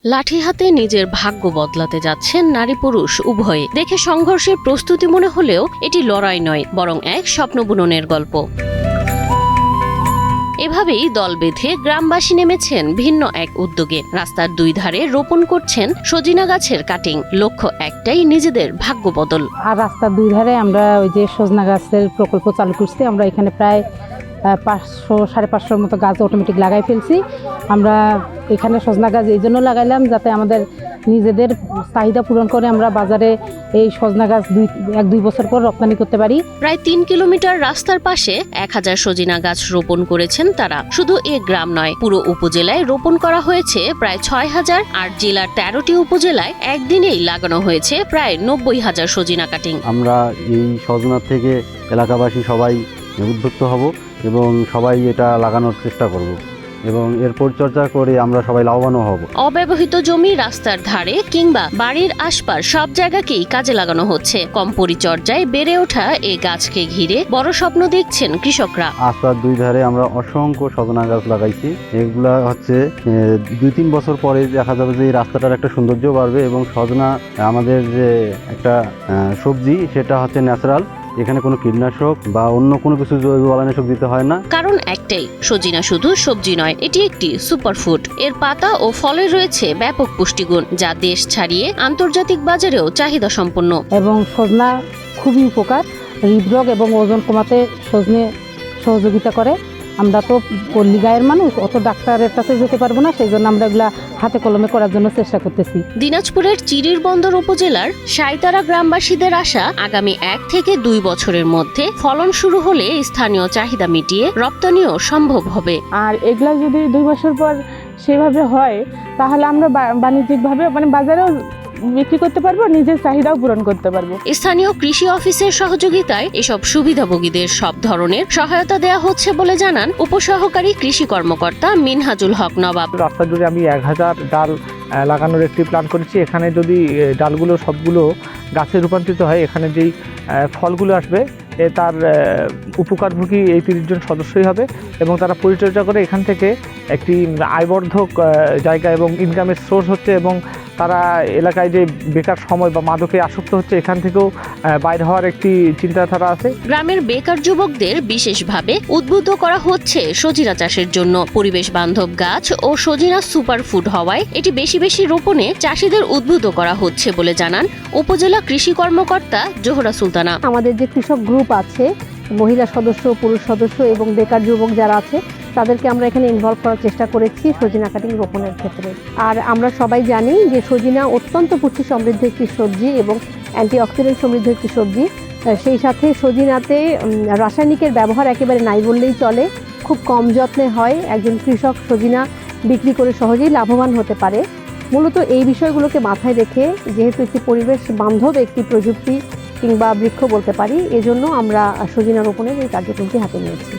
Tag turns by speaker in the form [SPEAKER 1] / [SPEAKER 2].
[SPEAKER 1] লাঠি হাতে নিজের ভাগ্য বদলাতে যাচ্ছেন নারী পুরুষ উভয়ে। দেখে সংঘর্ষের প্রস্তুতি মনে হলেও এটি লড়াই নয়, বরং এক স্বপ্ন বুননের গল্প। এভাবেই দল বেঁধে গ্রামবাসী নেমেছেন ভিন্ন এক উদ্যোগে। রাস্তার দুই ধারে রোপণ করছেন সজিনা গাছের কাটিং। লক্ষ্য একটাই, নিজেদের ভাগ্য বদল।
[SPEAKER 2] আর রাস্তার দুই ধারে আমরা ওই যে সজনা গাছের প্রকল্প চালু করছি। আমরা এখানে প্রায় 500-550 মতো গাছ অটোমেটিক লাগাই ফেলছি। আমরা এখানে সজনা গাছ এই জন্য লাগাইলাম যাতে আমাদের নিজেদের চাহিদা পূরণ করে আমরা বাজারে এই সজনা গাছ 1-2 বছর পর রপ্তানি করতে পারি।
[SPEAKER 1] প্রায় 3 কিলোমিটার রাস্তার পাশে 1000 সজিনা গাছ রোপণ করেছেন তারা। শুধু এ গ্রাম নয়, পুরো উপজেলায় রোপণ করা হয়েছে প্রায় 6000, আর জেলার 13টি উপজেলায় একদিনেই লাগানো হয়েছে প্রায় 90,000 সজিনা কাটিং।
[SPEAKER 3] আমরা এই সজনা থেকে এলাকাবাসী সবাই উদ্বুদ্ধ হব এবং সবাই এটা লাগানোর চেষ্টা করব এবং এর পরিচর্যা করে আমরা সবাই লাভবানও হব।
[SPEAKER 1] অব্যবহৃত জমি রাস্তার ধারে কিংবা বাড়ির আশপাশ সব জায়গাকেই কাজে লাগানো হচ্ছে। কম পরিচর্যায় বেড়ে ওঠা এই গাছকে ঘিরে বড় স্বপ্ন দেখছেন কৃষকরা।
[SPEAKER 3] রাস্তার দুই ধারে আমরা অসংখ্য সজনা গাছ লাগাইছি। এগুলা হচ্ছে 2-3 বছর পরে দেখা যাবে যে এই রাস্তাটার একটা সৌন্দর্য বাড়বে এবং সজনা আমাদের যে একটা সবজি, সেটা হচ্ছে ন্যাচারাল। এখানে কোনো কীটনাশক বা অন্য কোনো কিছু জৈব বালানাশক দিতে হয় না।
[SPEAKER 1] কারণ একটাই, সজিনা শুধু সবজি নয়, এটি একটি সুপারফুড। এর পাতা ও ফলে রয়েছে ব্যাপক পুষ্টিগুণ, যা দেশ ছাড়িয়ে আন্তর্জাতিক বাজারেও চাহিদা সম্পন্ন।
[SPEAKER 2] এবং সজনা খুবই উপকার, হৃদরোগ এবং ওজন কমাতে সজনে সহযোগিতা করে। আমরা তো পল্লী গায়ের মানুষ, অত ডাক্তারের কাছে যেতে পারবো না, সেই জন্য আমরা এগুলা হাতে কলমে করার জন্য চেষ্টা করতেছি।
[SPEAKER 1] দিনাজপুরের চিরিরবন্দর উপজেলার সাইতারা গ্রামবাসীদের আশা, আগামী 1 থেকে 2 বছরের মধ্যে ফলন শুরু হলে স্থানীয় চাহিদা মিটিয়ে রপ্তানিও সম্ভব হবে।
[SPEAKER 4] আর এগুলা যদি 2 বছর পর সেভাবে হয়, তাহলে আমরা বাণিজ্যিকভাবে বাজারেও বিক্রি করতে পারবো, নিজের চাহিদাও পূরণ করতে পারবো।
[SPEAKER 1] স্থানীয় কৃষি অফিসের সহযোগিতায় এসব সুবিধাভোগীদের সব ধরনের সহায়তা দেওয়া হচ্ছে বলে জানান উপসহকারী কৃষি কর্মকর্তা মিনহাজুল হক নবাব।
[SPEAKER 5] রাস্তা জুড়ে আমি 1000 ডাল লাগানোর একটি প্ল্যান করেছি। এখানে যদি ডালগুলো সবগুলো গাছে রূপান্তরিত হয়, এখানে যেই ফলগুলো আসবে তার উপকারভোগী এই 30 জন সদস্যই হবে এবং তারা পরিচর্যা করে এখান থেকে একটি আয়বর্ধক জায়গা এবং ইনকামের সোর্স হচ্ছে এবং তারা এলাকায় যে বেকার সময় বা মাদকে আসক্ত হচ্ছে, এখান থেকেও বাইরে হওয়ার একটি চিন্তাধারা আছে।
[SPEAKER 1] গ্রামের বেকার যুবকদের বিশেষভাবে উদ্বুদ্ধ করা হচ্ছে সজিনা চাষের জন্য। পরিবেশ বান্ধব গাছ ও সজিনা সুপারফুড হওয়ায় এটি বেশি বেশি রোপণে চাষিদের উদ্বুদ্ধ করা হচ্ছে বলে জানান উপজেলা কৃষি কর্মকর্তা জোহরা সুলতানা।
[SPEAKER 6] আমাদের যে কৃষক গ্রুপ আছে, মহিলা সদস্য, পুরুষ সদস্য এবং বেকার যুবক যারা আছে, তাদেরকে আমরা এখানে ইনভলভ করার চেষ্টা করেছি সজিনা কাটিং রোপণের ক্ষেত্রে। আর আমরা সবাই জানি যে সজিনা অত্যন্ত পুষ্টি সমৃদ্ধ একটি সবজি এবং অ্যান্টিঅক্সিডেন্ট সমৃদ্ধ একটি সবজি। সেই সাথে সজিনাতে রাসায়নিকের ব্যবহার একেবারে নাই বললেই চলে। খুব কম যত্নে হয়। একজন কৃষক সজিনা বিক্রি করে সহজেই লাভবান হতে পারে। মূলত এই বিষয়গুলোকে মাথায় রেখে, যেহেতু একটি পরিবেশ বান্ধব একটি প্রযুক্তি কিংবা বৃক্ষ বলতে পারি, এজন্য আমরা সজিনা রোপণের এই কার্যক্রমটি হাতে নিয়েছি।